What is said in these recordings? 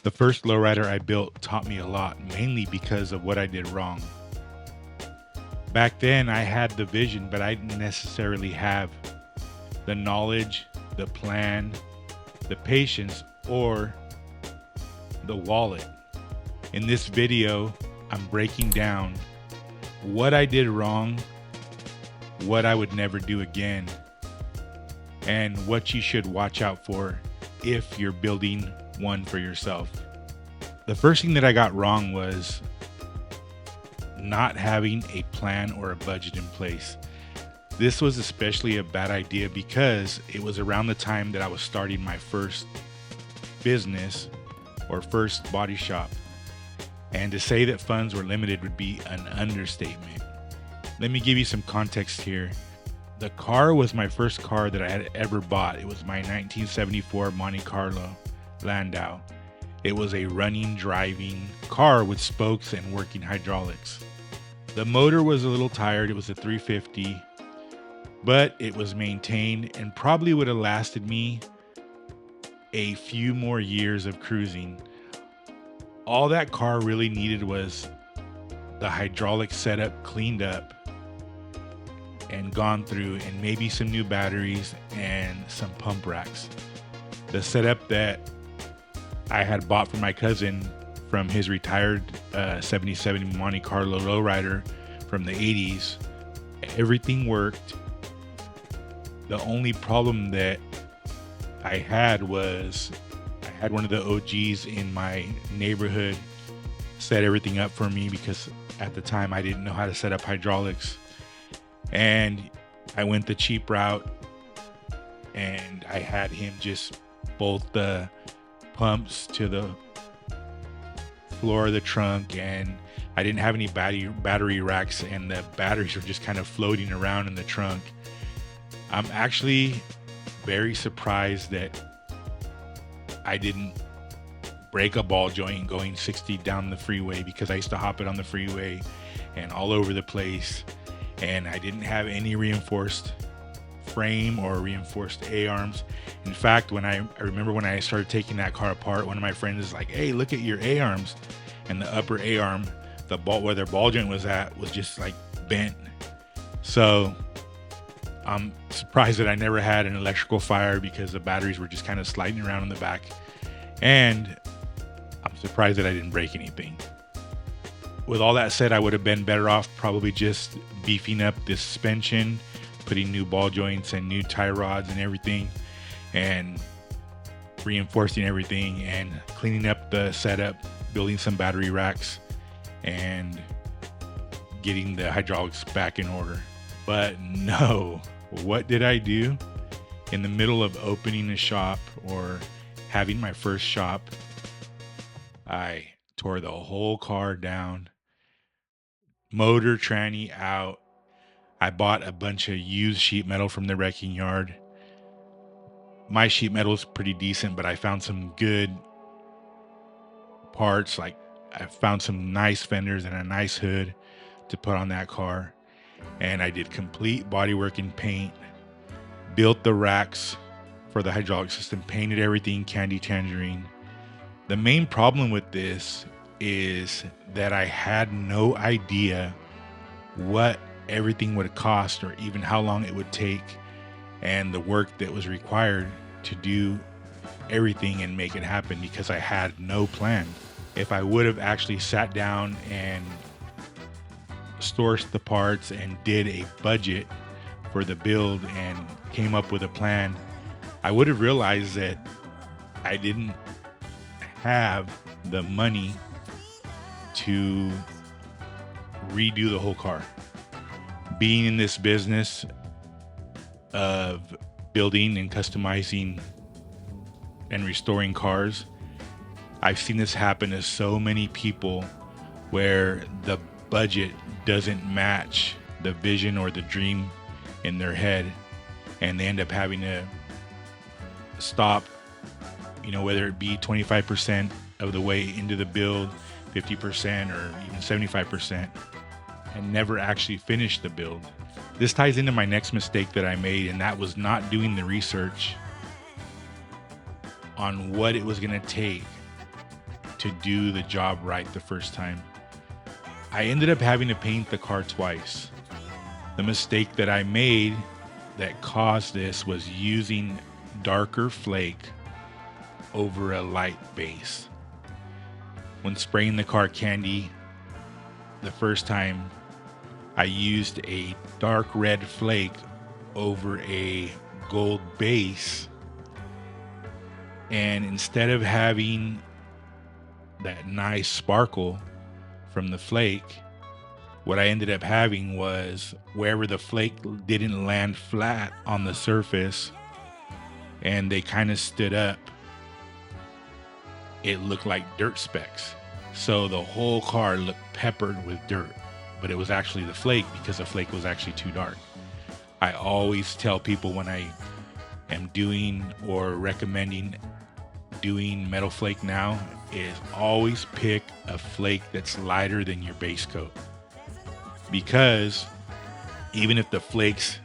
The first lowrider I built taught me a lot, mainly because of what I did wrong. Back then, I had the vision, but I didn't necessarily have the knowledge, the plan, the patience, or the wallet. In this video, I'm breaking down what I did wrong, what I would never do again, and what you should watch out for if you're building one for yourself. The first thing that I got wrong was not having a plan or a budget in place. This was especially a bad idea because it was around the time that I was starting my first business or first body shop. And to say that funds were limited would be an understatement. Let me give you some context here. The car was my first car that I had ever bought. It was my 1974 Monte Carlo Landau. It was a running, driving car with spokes and working hydraulics. The motor was a little tired. It was a 350, but it was maintained and probably would have lasted me a few more years of cruising. All that car really needed was the hydraulic setup cleaned up and gone through, and maybe some new batteries and some pump racks. The setup that I had bought for my cousin from his retired 77 Monte Carlo Lowrider from the 80s, everything worked. The only problem that I had was I had one of the OGs in my neighborhood set everything up for me because at the time I didn't know how to set up hydraulics. And I went the cheap route and I had him just bolt the pumps to the floor of the trunk, and I didn't have any battery racks, and the batteries were just kind of floating around in the trunk. I'm actually very surprised that I didn't break a ball joint going 60 down the freeway, because I used to hop it on the freeway and all over the place, and I didn't have any reinforced frame or reinforced A-arms. In fact, when I remember when I started taking that car apart, one of my friends is like, "Hey, look at your A-arms," and the upper A-arm, the ball where their ball joint was at, was just like bent. So I'm surprised that I never had an electrical fire because the batteries were just kind of sliding around in the back, and I'm surprised that I didn't break anything. With all that said, I would have been better off probably just beefing up the suspension, putting new ball joints and new tie rods and everything, and reinforcing everything and cleaning up the setup, building some battery racks, and getting the hydraulics back in order. But no, what did I do? In the middle of opening a shop or having my first shop, I tore the whole car down, motor tranny out. I bought a bunch of used sheet metal from the wrecking yard. My sheet metal is pretty decent, but I found some good parts. Like I found some nice fenders and a nice hood to put on that car. And I did complete bodywork and paint, built the racks for the hydraulic system, painted everything candy tangerine. The main problem with this is that I had no idea what everything would cost or even how long it would take, and the work that was required to do everything and make it happen, because I had no plan. If I would have actually sat down and sourced the parts and did a budget for the build and came up with a plan, I would have realized that I didn't have the money to redo the whole car. Being in this business of building and customizing and restoring cars, I've seen this happen to so many people where the budget doesn't match the vision or the dream in their head, and they end up having to stop, whether it be 25% of the way into the build, 50%, or even 75%, and never actually finish the build. This ties into my next mistake that I made, and that was not doing the research on what it was going to take to do the job right the first time. I ended up having to paint the car twice. The mistake that I made that caused this was using darker flake over a light base. When spraying the car candy the first time, I used a dark red flake over a gold base, and instead of having that nice sparkle from the flake, what I ended up having was wherever the flake didn't land flat on the surface and they kind of stood up, it looked like dirt specks. So the whole car looked peppered with dirt, but it was actually the flake because the flake was actually too dark. I always tell people when I am doing or recommending doing metal flake now is always pick a flake that's lighter than your base coat, because even if the flakes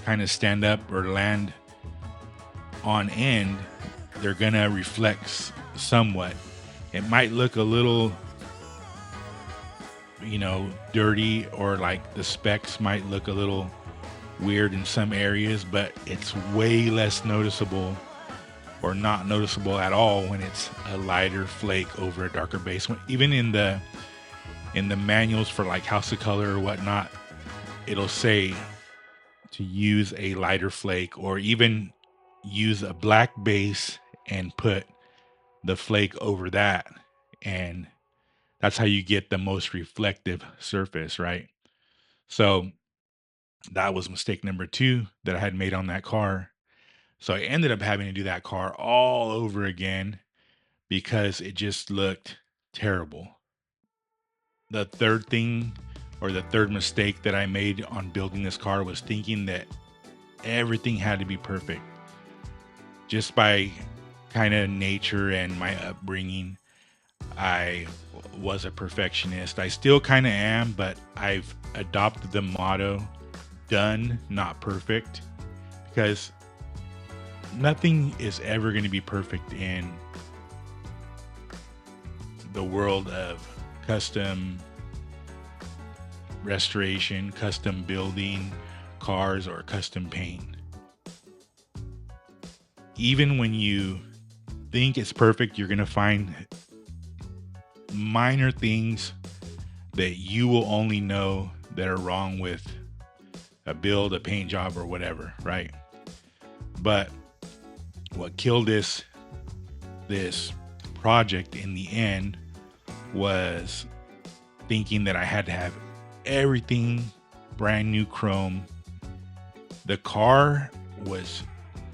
kind of stand up or land on end, they're gonna reflect somewhat. It might look a little, dirty, or like the specks might look a little weird in some areas, but it's way less noticeable or not noticeable at all when it's a lighter flake over a darker base. Even in the manuals for like House of Color or whatnot, it'll say to use a lighter flake, or even use a black base and put the flake over that, and that's how you get the most reflective surface, right? So that was mistake number 2 that I had made on that car. So I ended up having to do that car all over again because it just looked terrible. The third thing, or the third mistake that I made on building this car, was thinking that everything had to be perfect. Just by kind of nature and my upbringing, I was a perfectionist. I still kind of am, but I've adopted the motto, done, not perfect, because nothing is ever going to be perfect in the world of custom restoration, custom building cars, or custom paint. Even when you think it's perfect, you're going to find minor things that you will only know that are wrong with a build, a paint job, or whatever, right? But what killed this project in the end was thinking that I had to have everything brand new chrome. The car was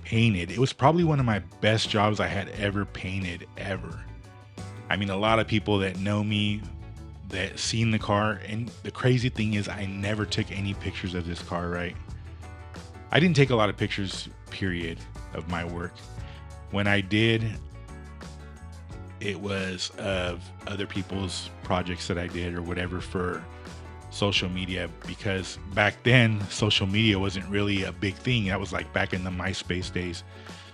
painted. It was probably one of my best jobs I had ever painted, ever. I mean, a lot of people that know me, that seen the car, and the crazy thing is I never took any pictures of this car, right? I didn't take a lot of pictures, period, of my work. When I did, it was of other people's projects that I did or whatever for social media, because back then social media wasn't really a big thing. That was like back in the MySpace days.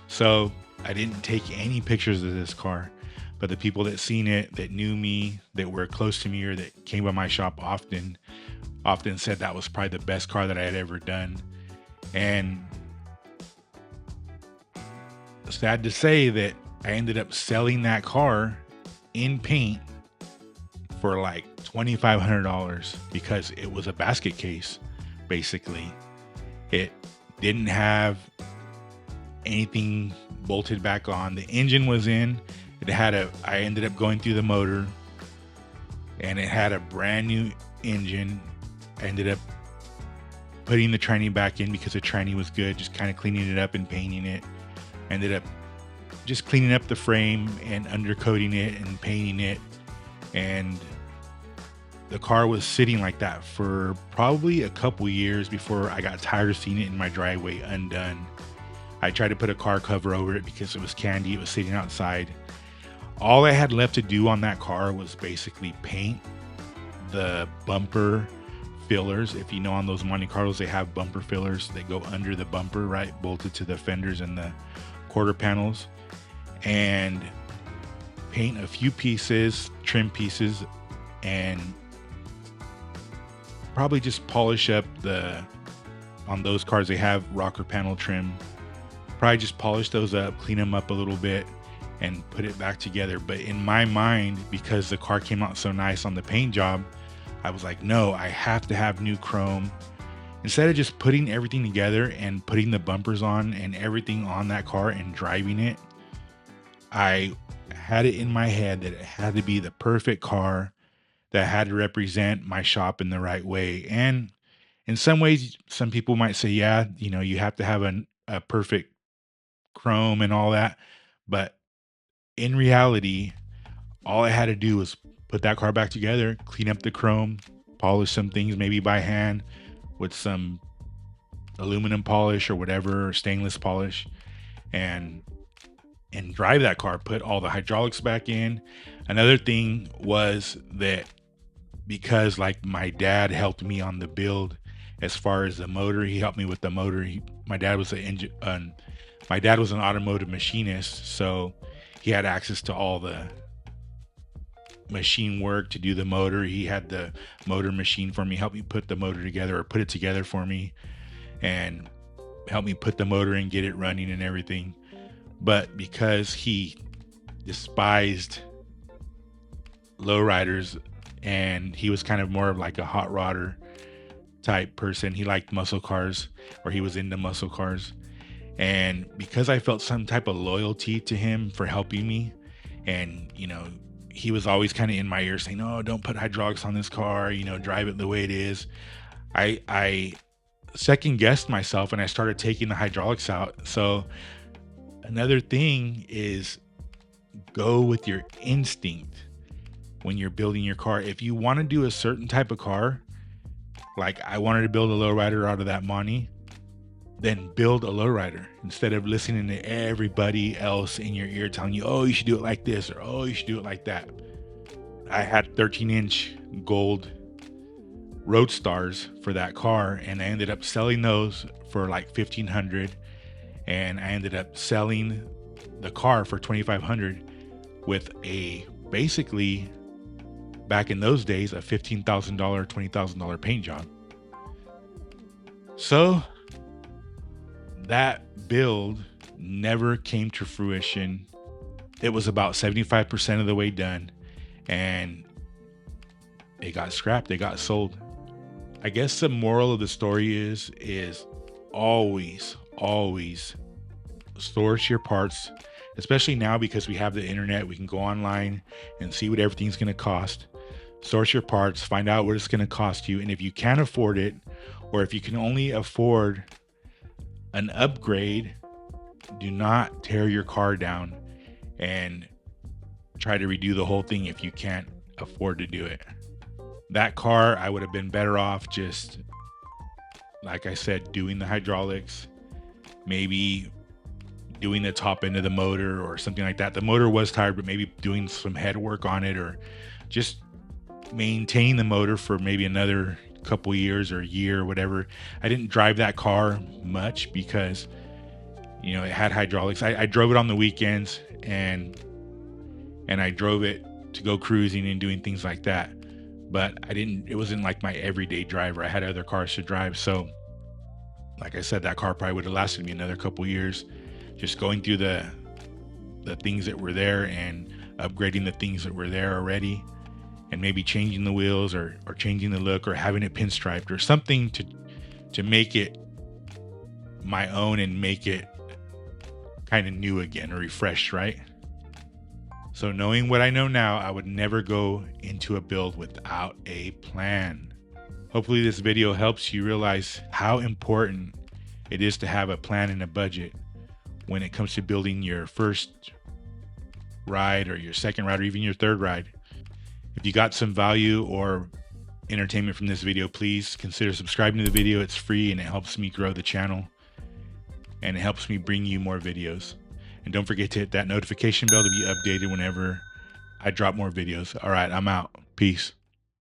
So I didn't take any pictures of this car, but the people that seen it, that knew me, that were close to me, or that came by my shop often said that was probably the best car that I had ever done. And sad to say that I ended up selling that car in paint for like $2,500 because it was a basket case. Basically, it didn't have anything bolted back on. The engine was in. I ended up going through the motor, and it had a brand new engine. I ended up putting the tranny back in because the tranny was good, just kind of cleaning it up and painting it. Ended up just cleaning up the frame and undercoating it and painting it. And the car was sitting like that for probably a couple years before I got tired of seeing it in my driveway undone. I tried to put a car cover over it because it was candy. It was sitting outside. All I had left to do on that car was basically paint the bumper fillers. If you know, on those Monte Carlos, they have bumper fillers that go under the bumper, right? Bolted to the fenders and the quarter panels. And paint a few pieces, trim pieces, and probably just polish up on those cars they have rocker panel trim. Probably just polish those up, clean them up a little bit, and put it back together. But in my mind, because the car came out so nice on the paint job, I was like, no, I have to have new chrome. Instead of just putting everything together and putting the bumpers on and everything on that car and driving it, I had it in my head that it had to be the perfect car that had to represent my shop in the right way. And in some ways, some people might say, yeah, you have to have a perfect chrome and all that. But in reality, all I had to do was put that car back together, clean up the chrome, polish some things, maybe by hand with some aluminum polish or whatever, or stainless polish, and drive that car, put all the hydraulics back in. Another thing was that because like my dad helped me on the build as far as the motor, he helped me with the motor. My dad was my dad was an automotive machinist, so he had access to all the machine work to do the motor. He had the motor machine for me, helped me put the motor together, or put it together for me, and helped me put the motor in, get it running and everything. But because he despised lowriders and he was kind of more of like a hot rodder type person, he liked muscle cars, or he was into muscle cars. And because I felt some type of loyalty to him for helping me, and he was always kind of in my ear saying, "Oh, don't put hydraulics on this car, drive it the way it is." I second guessed myself and I started taking the hydraulics out. So another thing is, go with your instinct when you're building your car. If you want to do a certain type of car, like I wanted to build a lowrider out of that Monty, then build a lowrider instead of listening to everybody else in your ear telling you, "Oh, you should do it like this," or "Oh, you should do it like that." I had 13-inch gold road stars for that car, and I ended up selling those for like 1,500, and I ended up selling the car for 2,500 with a basically, back in those days, a $15,000, $20,000 paint job. So that build never came to fruition. It was about 75% of the way done, and it got scrapped. It got sold. I guess the moral of the story is always source your parts, especially now because we have the internet. We can go online and see what everything's going to cost. Source your parts, find out what it's going to cost you, and if you can't afford it, or if you can only afford an upgrade, do not tear your car down and try to redo the whole thing if you can't afford to do it. That car, I would have been better off just, like I said, doing the hydraulics, maybe doing the top end of the motor or something like that. The motor was tired, but maybe doing some head work on it, or just maintaining the motor for maybe another couple years or a year or whatever. I didn't drive that car much because it had hydraulics. I drove it on the weekends, and I drove it to go cruising and doing things like that, but it wasn't like my everyday driver. I had other cars to drive. So like I said, that car probably would have lasted me another couple years, just going through the things that were there and upgrading the things that were there already, and maybe changing the wheels or changing the look, or having it pinstriped or something to make it my own and make it kind of new again, or refreshed, right? So knowing what I know now, I would never go into a build without a plan. Hopefully this video helps you realize how important it is to have a plan and a budget when it comes to building your first ride, or your second ride, or even your third ride. If you got some value or entertainment from this video, please consider subscribing to the video. It's free and it helps me grow the channel, and it helps me bring you more videos. And don't forget to hit that notification bell to be updated whenever I drop more videos. All right, I'm out. Peace.